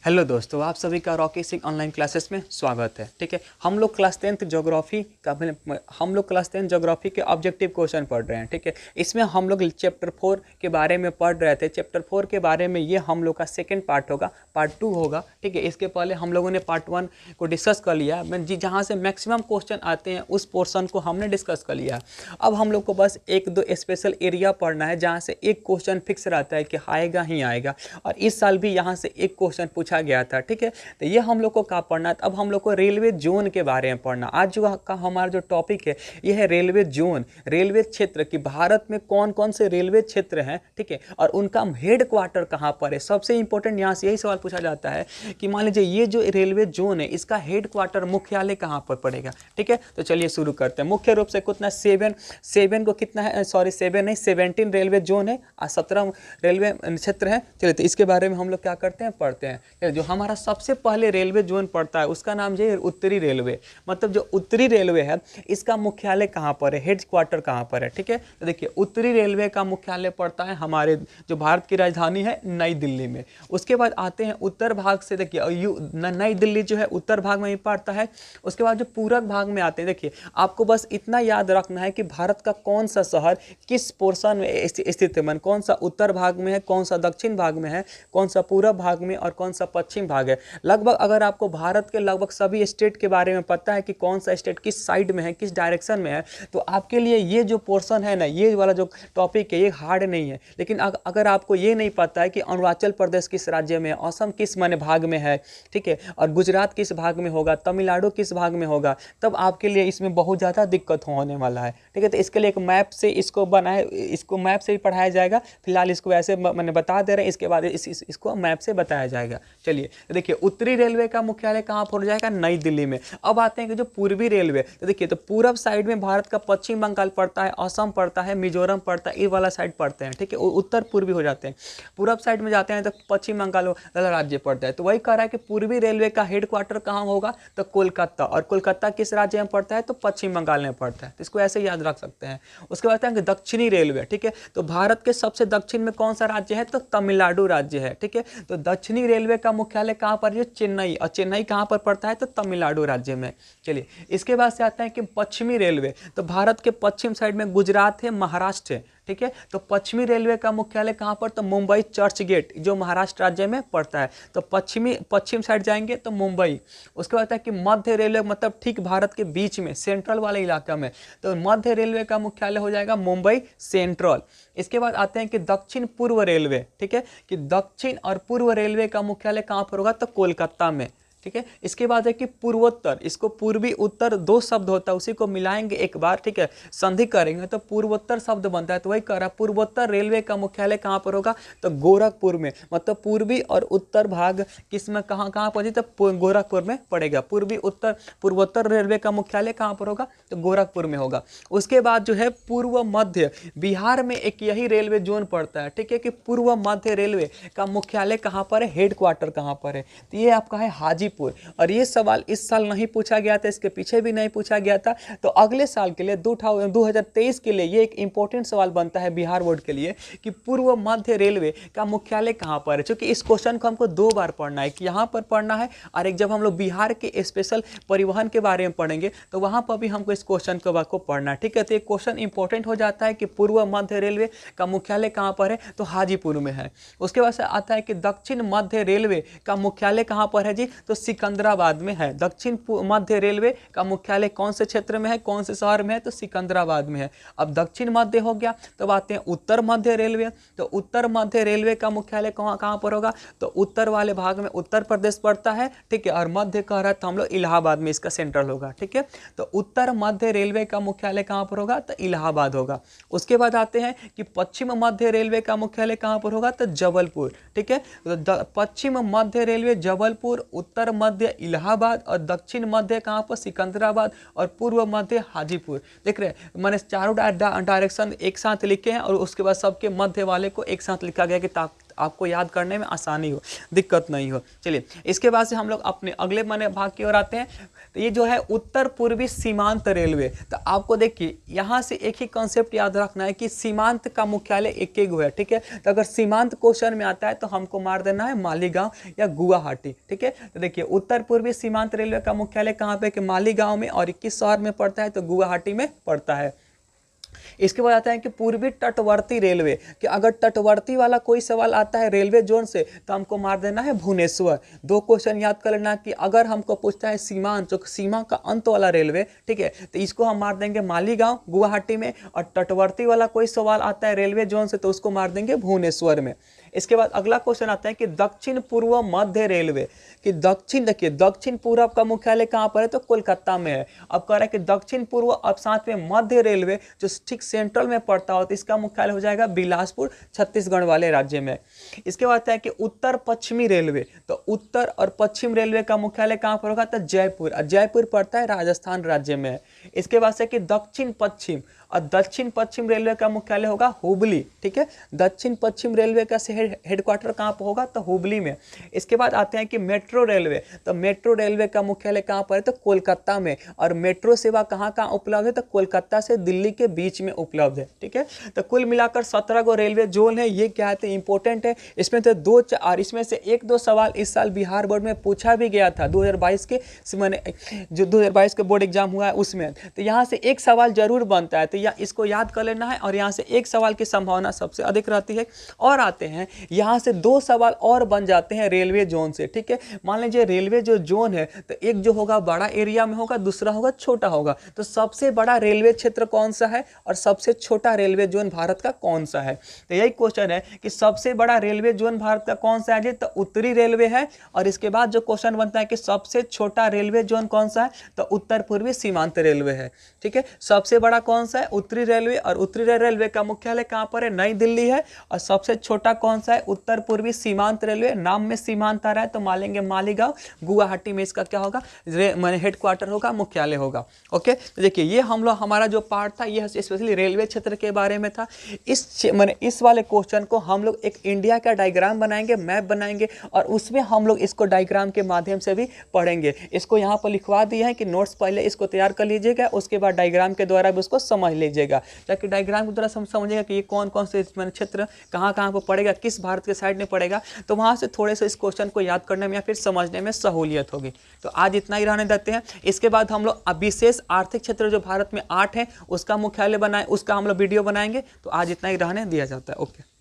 Hello दोस्तों, आप सभी का रॉकी सिंह ऑनलाइन क्लासेस में स्वागत है। ठीक है, हम लोग क्लास 10th ज्योग्राफी के ऑब्जेक्टिव क्वेश्चन पढ़ रहे हैं। ठीक है, इसमें हम लोग चैप्टर 4 के बारे में पढ़ रहे थे। चैप्टर 4 के बारे में ये हम लोग का सेकंड पार्ट होगा, पार्ट 2 होगा। ठीक है, इसके पहले हम लोगों ने पार्ट 1 को डिस्कस कर लिया। जहाँ से मैक्सिमम क्वेश्चन आते हैं उस पोर्सन को हमने डिस्कस कर लिया। अब हम लोग को बस एक दो स्पेशल एरिया पढ़ना है जहाँ से एक क्वेश्चन फिक्स रहता है कि आएगा ही आएगा, और इस साल भी यहाँ से एक क्वेश्चन पूछा गया था। ठीक है, तो ये हम लोग को क्या पढ़ना है। अब हम लोग को रेलवे जोन के बारे में पढ़ना। आज जो का हमारा जो टॉपिक है ये है रेलवे जोन, रेलवे क्षेत्र कि भारत में कौन कौन से रेलवे क्षेत्र हैं। ठीक है, और उनका हेड क्वार्टर कहाँ पर है। सबसे इंपॉर्टेंट यहाँ से यही सवाल पूछा जाता है कि मान लीजिए ये जो रेलवे जोन है इसका हेड क्वार्टर मुख्यालय कहाँ पर पड़ेगा। ठीक है, तो चलिए शुरू करते हैं। मुख्य रूप से कितना सेवन को कितना है, सॉरी 7 नहीं 17 रेलवे जोन है और 17 रेलवे क्षेत्र है। चलिए, तो इसके बारे में हम लोग क्या करते हैं, पढ़ते हैं। जो हमारा सबसे पहले रेलवे जोन पड़ता है उसका नाम जो है उत्तरी रेलवे। मतलब जो उत्तरी रेलवे है इसका मुख्यालय कहाँ पर है, हेड क्वार्टर कहाँ पर है। ठीक है, तो देखिए उत्तरी रेलवे का मुख्यालय पड़ता है हमारे जो भारत की राजधानी है नई दिल्ली में। उसके बाद आते हैं उत्तर भाग से, देखिए नई दिल्ली जो है उत्तर भाग में ही पड़ता है। उसके बाद जो पूरब भाग में आते हैं, देखिए आपको बस इतना याद रखना है कि भारत का कौन सा शहर किस पोर्शन में स्थित है, कौन सा उत्तर भाग में है, कौन सा दक्षिण भाग में है, कौन सा पूरब भाग में और कौन सा पश्चिम भाग है। लगभग अगर आपको भारत के लगभग सभी स्टेट के बारे में पता है कि कौन सा स्टेट किस साइड में है, किस डायरेक्शन में है, तो आपके लिए ये जो पोर्शन है ना, ये वाला जो टॉपिक है ये हार्ड नहीं है। लेकिन अगर आपको ये नहीं पता है कि अरुणाचल प्रदेश किस राज्य में है, असम किस माने भाग में है, ठीक है, और गुजरात किस भाग में होगा, तमिलनाडु किस भाग में होगा, तब आपके लिए इसमें बहुत ज़्यादा दिक्कत होने वाला है। ठीक है, तो इसके लिए एक मैप से इसको इसको मैप से ही पढ़ाया जाएगा। फिलहाल इसको ऐसे मैंने बता दे रहे हैं, इसके बाद इसको मैप से बताया जाएगा। चलिए, तो देखिए उत्तरी रेलवे का मुख्यालय कहाँ पर हो जाएगा, नई दिल्ली में। अब आते हैं कि जो पूर्वी रेलवे, तो देखिए तो पूरब साइड में भारत का पश्चिम बंगाल पड़ता है, असम पड़ता है, मिजोरम पड़ता है, ये वाला साइड पड़ते हैं। ठीक है, उत्तर पूर्वी हो जाते हैं। पूरब साइड में जाते हैं तो पश्चिम बंगाल वाला राज्य पड़ता है। तो वही कह रहा है कि पूर्वी रेलवे का हेड क्वार्टर कहाँ होगा, तो कोलकाता, और कोलकाता किस राज्य में पड़ता है, तो पश्चिम बंगाल में पड़ता है। तो इसको ऐसे याद रख सकते हैं। उसके बाद कि दक्षिणी रेलवे, ठीक है, तो भारत के सबसे दक्षिण में कौन सा राज्य है, तो तमिलनाडु राज्य है। ठीक है, तो दक्षिणी रेलवे का मुख्यालय कहाँ पर है, चेन्नई, और चेन्नई कहाँ पर पड़ता है, तो तमिलनाडु राज्य में। चलिए, इसके बाद से आता है कि पश्चिमी रेलवे, तो भारत के पश्चिम साइड में गुजरात है, महाराष्ट्र है। ठीक है, तो पश्चिमी रेलवे का मुख्यालय कहाँ पर, तो मुंबई चर्च गेट, जो महाराष्ट्र राज्य में पड़ता है। तो पश्चिम साइड जाएंगे तो मुंबई। उसके बाद है कि मध्य रेलवे, मतलब ठीक भारत के बीच में सेंट्रल वाले इलाका में, तो मध्य रेलवे का मुख्यालय हो जाएगा मुंबई सेंट्रल। इसके बाद आते हैं कि दक्षिण पूर्व रेलवे, ठीक है, कि दक्षिण और पूर्व रेलवे का मुख्यालय कहाँ पर होगा, तो कोलकाता में। ठीक है, इसके बाद है कि पूर्वोत्तर, इसको पूर्वी उत्तर दो शब्द होता है, उसी को मिलाएंगे एक बार, ठीक है, संधि करेंगे तो पूर्वोत्तर शब्द बनता है। तो वही कह रहा, पूर्वोत्तर रेलवे का मुख्यालय कहाँ पर होगा, तो गोरखपुर में। मतलब पूर्वी और उत्तर भाग किस में कहाँ कहाँ पड़े, तो गोरखपुर में पड़ेगा। पूर्वोत्तर रेलवे का मुख्यालय कहाँ पर होगा, तो गोरखपुर में होगा। उसके बाद जो है पूर्व मध्य, बिहार में एक यही रेलवे जोन पड़ता है। ठीक है, कि पूर्व मध्य रेलवे का मुख्यालय कहाँ पर है, हेड क्वार्टर कहाँ पर है, तो ये आपका है हाजीपुर। और ये सवाल इस साल नहीं पूछा गया था, इसके पीछे भी नहीं पूछा गया था। तो अगले साल के लिए 2023 के लिए ये एक इंपॉर्टेंट सवाल बनता है बिहार बोर्ड के लिए कि पूर्व मध्य रेलवे का मुख्यालय कहाँ पर है। क्योंकि इस क्वेश्चन को हमको दो बार पढ़ना है, कि यहाँ पर पढ़ना है, और एक जब हम लोग बिहार के स्पेशल परिवहन के बारे में पढ़ेंगे तो वहाँ पर भी हमको इस क्वेश्चन को पढ़ना है। ठीक है, तो ये क्वेश्चन इंपॉर्टेंट हो जाता है कि पूर्व मध्य रेलवे का मुख्यालय कहाँ पर है, तो हाजीपुर में है। उसके बाद से आता है कि दक्षिण मध्य रेलवे का मुख्यालय कहाँ पर है जी, तो सिकंदराबाद में है। दक्षिण मध्य रेलवे का मुख्यालय कौन से क्षेत्र में है, कौन से शहर में है, तो सिकंदराबाद में है। अब दक्षिण मध्य हो गया, तो आते हैं उत्तर मध्य रेलवे। तो उत्तर मध्य रेलवे का मुख्यालय कहाँ पर होगा, तो उत्तर वाले भाग में उत्तर प्रदेश पड़ता है। ठीक है, और मध्य कह रहा है तो हम लोग इलाहाबाद में इसका सेंट्रल होगा। ठीक है, तो उत्तर मध्य रेलवे का मुख्यालय कहाँ पर होगा, तो इलाहाबाद होगा। उसके बाद आते हैं कि पश्चिम मध्य रेलवे का मुख्यालय कहाँ पर होगा, तो जबलपुर। ठीक है, तो पश्चिम मध्य रेलवे जबलपुर, उत्तर मध्य इलाहाबाद, और दक्षिण मध्य कहाँ पर, सिकंदराबाद, और पूर्व मध्य हाजीपुर। देख रहे हैं, मैंने चारों डायरेक्शन एक साथ लिखे हैं, और उसके बाद सबके मध्य वाले को एक साथ लिखा गया कि आपको याद करने में आसानी हो, दिक्कत नहीं हो। चलिए इसके बाद से हम लोग अपने अगले माने भाग की ओर आते हैं। तो ये जो है उत्तर पूर्वी सीमांत रेलवे, तो आपको देखिए यहाँ से एक ही कॉन्सेप्ट याद रखना है कि सीमांत का मुख्यालय एक एक है, ठीक है। तो अगर सीमांत क्वेश्चन में आता है तो हमको मार देना है मालीगांव या गुवाहाटी, ठीक है। तो देखिए उत्तर पूर्वी सीमांत रेलवे का मुख्यालय कहाँ पे कि मालीगांव में, और किस शहर में पड़ता है तो गुवाहाटी में पड़ता है। इसके बाद आता है कि पूर्वी तटवर्ती रेलवे, कि अगर तटवर्ती वाला कोई सवाल आता है रेलवे जोन से तो हमको मार देना है भुवनेश्वर। दो क्वेश्चन याद कर लेना कि अगर हमको पूछता है सीमांत, जो सीमा का अंत वाला रेलवे, ठीक है, तो इसको हम मार देंगे मालीगांव गुवाहाटी में, और तटवर्ती वाला कोई सवाल आता है रेलवे जोन से तो उसको मार देंगे भुवनेश्वर में। इसके बाद अगला क्वेश्चन आता है कि दक्षिण पूर्व मध्य रेलवे, कि दक्षिण, देखिए दक्षिण पूर्व का मुख्यालय कहाँ पर है तो कोलकाता में है। अब कह रहा है कि दक्षिण पूर्व, अब साथ में मध्य रेलवे जो ठीक सेंट्रल में पड़ता हो तो इसका मुख्यालय हो जाएगा बिलासपुर, छत्तीसगढ़ वाले राज्य में। इसके बाद है कि उत्तर पश्चिमी रेलवे, तो उत्तर और पश्चिम रेलवे का मुख्यालय कहाँ पर होगा तो जयपुर, और जयपुर पड़ता है राजस्थान राज्य में। इसके बाद से कि दक्षिण पश्चिम, और दक्षिण पश्चिम रेलवे का मुख्यालय होगा हुबली, ठीक है। दक्षिण पश्चिम रेलवे का हेडक्वार्टर कहाँ पर होगा तो हुबली में। इसके बाद आते हैं कि मेट्रो रेलवे, तो मेट्रो रेलवे का मुख्यालय कहाँ पर है तो कोलकाता में, और मेट्रो सेवा कहाँ कहाँ उपलब्ध है तो कोलकाता से दिल्ली के बीच में उपलब्ध है, ठीक है। तो कुल मिलाकर 17 गो रेलवे जोन है। ये क्या है तो इंपॉर्टेंट है, इसमें तो दो और इसमें से एक दो सवाल इस साल बिहार बोर्ड में पूछा भी गया था 2022 के, मैंने जो 2022 के बोर्ड एग्जाम हुआ है उसमें, तो यहाँ से एक सवाल जरूर बनता है, तो या इसको याद कर लेना है, और यहाँ से एक सवाल की संभावना सबसे अधिक रहती है। और आते हैं यहाँ से दो सवाल और बन जाते हैं रेलवे जोन से, ठीक है। मान लीजिए रेलवे जो जोन है तो एक जो होगा बड़ा एरिया में होगा, दूसरा होगा छोटा होगा, तो सबसे बड़ा रेलवे क्षेत्र कौन सा है और सबसे छोटा रेलवे जोन भारत का कौन सा है। तो यही क्वेश्चन है कि सबसे बड़ा रेलवे जोन भारत का कौन सा है तो उत्तरी रेलवे है, और इसके बाद जो क्वेश्चन बनता है कि सबसे छोटा रेलवे जोन कौन सा है तो उत्तर पूर्वी सीमांत रेलवे है, ठीक है। सबसे बड़ा कौन सा है उत्तरी रेलवे, और उत्तरी रेलवे का मुख्यालय कहाँ पर है नई दिल्ली है, और सबसे छोटा कौन सा है उत्तर पूर्वी सीमांत रेलवे, नाम में सीमांत आ रहा है तो मानेंगे मालीगांव, गुवाहाटी में इसका क्या होगा मैंने हेडक्वार्टर होगा, मुख्यालय होगा। ओके, तो देखिए ये हम लोग हमारा जो पार्ट था ये स्पेशली रेलवे क्षेत्र के बारे में था। इस वाले क्वेश्चन को हम लोग एक इंडिया का डायग्राम बनाएंगे, मैप बनाएंगे, और उसमें हम लोग इसको डायग्राम के माध्यम से भी पढ़ेंगे। इसको यहाँ पर लिखवा दिया है कि नोट्स पहले इसको तैयार कर लीजिएगा, उसके बाद डायग्राम के द्वारा भी उसको समझ लीजिएगा, ताकि डायग्राम के द्वारा समझेगा कि ये कौन कौन से क्षेत्र कहाँ कहाँ पर पड़ेगा, किस भारत के साइड में पड़ेगा, तो वहाँ से थोड़े से इस क्वेश्चन को याद करने में या फिर समझने में सहूलियत होगी। तो आज इतना ही रहने देते हैं। इसके बाद हम लोग विशेष आर्थिक क्षेत्र जो भारत में 8 है उसका मुख्यालय बनाए, उसका हम लोग वीडियो बनाएंगे। तो आज इतना ही रहने दिया जाता है। ओके।